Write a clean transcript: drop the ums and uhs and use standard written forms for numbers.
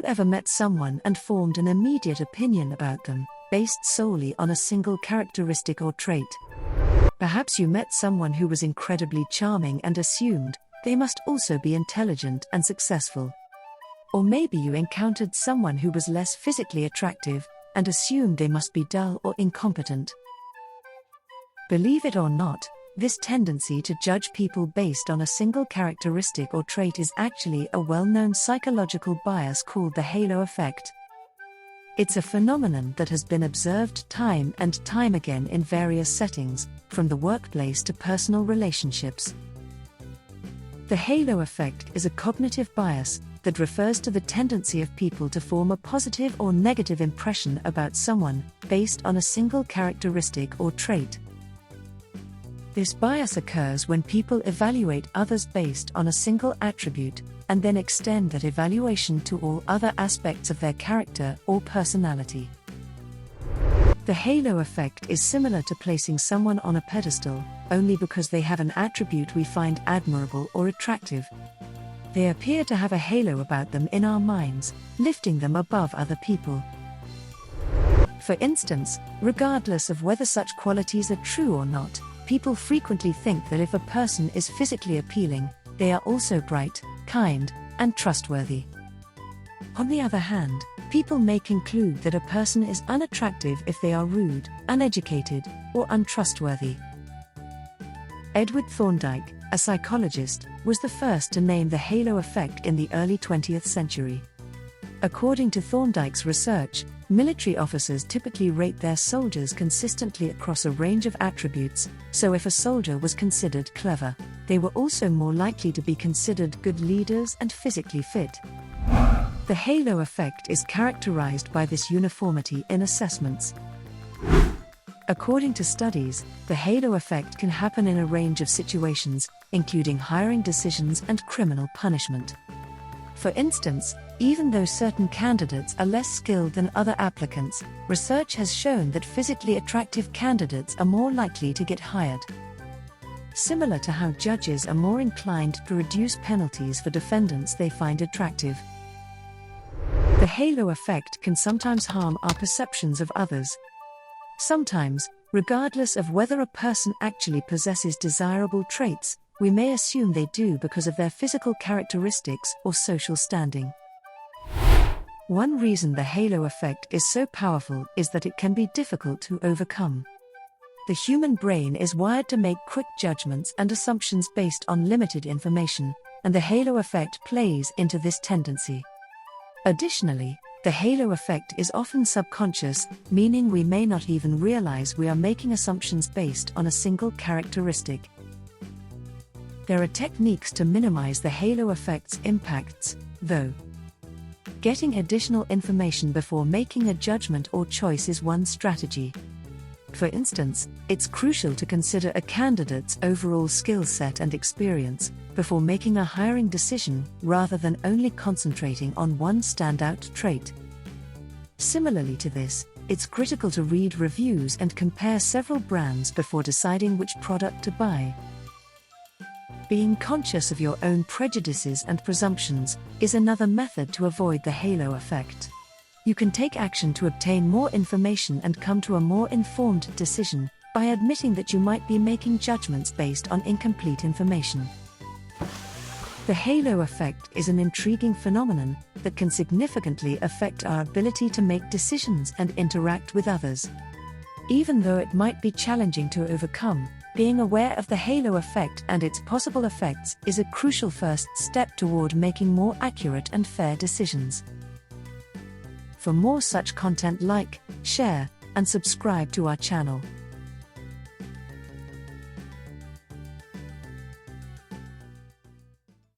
ever met someone and formed an immediate opinion about them, based solely on a single characteristic or trait? Perhaps you met someone who was incredibly charming and assumed they must also be intelligent and successful. Or maybe you encountered someone who was less physically attractive and assumed they must be dull or incompetent. Believe it or not, this tendency to judge people based on a single characteristic or trait is actually a well-known psychological bias called the halo effect. It's a phenomenon that has been observed time and time again in various settings, from the workplace to personal relationships. The halo effect is a cognitive bias that refers to the tendency of people to form a positive or negative impression about someone based on a single characteristic or trait. This bias occurs when people evaluate others based on a single attribute, and then extend that evaluation to all other aspects of their character or personality. The halo effect is similar to placing someone on a pedestal, only because they have an attribute we find admirable or attractive. They appear to have a halo about them in our minds, lifting them above other people. For instance, regardless of whether such qualities are true or not, people frequently think that if a person is physically appealing, they are also bright, kind, and trustworthy. On the other hand, people may conclude that a person is unattractive if they are rude, uneducated, or untrustworthy. Edward Thorndike, a psychologist, was the first to name the halo effect in the early 20th century. According to Thorndike's research, military officers typically rate their soldiers consistently across a range of attributes, so if a soldier was considered clever, they were also more likely to be considered good leaders and physically fit. The halo effect is characterized by this uniformity in assessments. According to studies, the halo effect can happen in a range of situations, including hiring decisions and criminal punishment. For instance, even though certain candidates are less skilled than other applicants, research has shown that physically attractive candidates are more likely to get hired. Similar to how judges are more inclined to reduce penalties for defendants they find attractive. The halo effect can sometimes harm our perceptions of others. Sometimes, regardless of whether a person actually possesses desirable traits, we may assume they do because of their physical characteristics or social standing. One reason the halo effect is so powerful is that it can be difficult to overcome. The human brain is wired to make quick judgments and assumptions based on limited information, and the halo effect plays into this tendency. Additionally, the halo effect is often subconscious, meaning we may not even realize we are making assumptions based on a single characteristic. There are techniques to minimize the halo effect's impacts, though. Getting additional information before making a judgment or choice is one strategy. For instance, it's crucial to consider a candidate's overall skill set and experience before making a hiring decision rather than only concentrating on one standout trait. Similarly to this, it's critical to read reviews and compare several brands before deciding which product to buy. Being conscious of your own prejudices and presumptions is another method to avoid the halo effect. You can take action to obtain more information and come to a more informed decision by admitting that you might be making judgments based on incomplete information. The halo effect is an intriguing phenomenon that can significantly affect our ability to make decisions and interact with others. Even though it might be challenging to overcome, being aware of the halo effect and its possible effects is a crucial first step toward making more accurate and fair decisions. For more such content, like, share, and subscribe to our channel.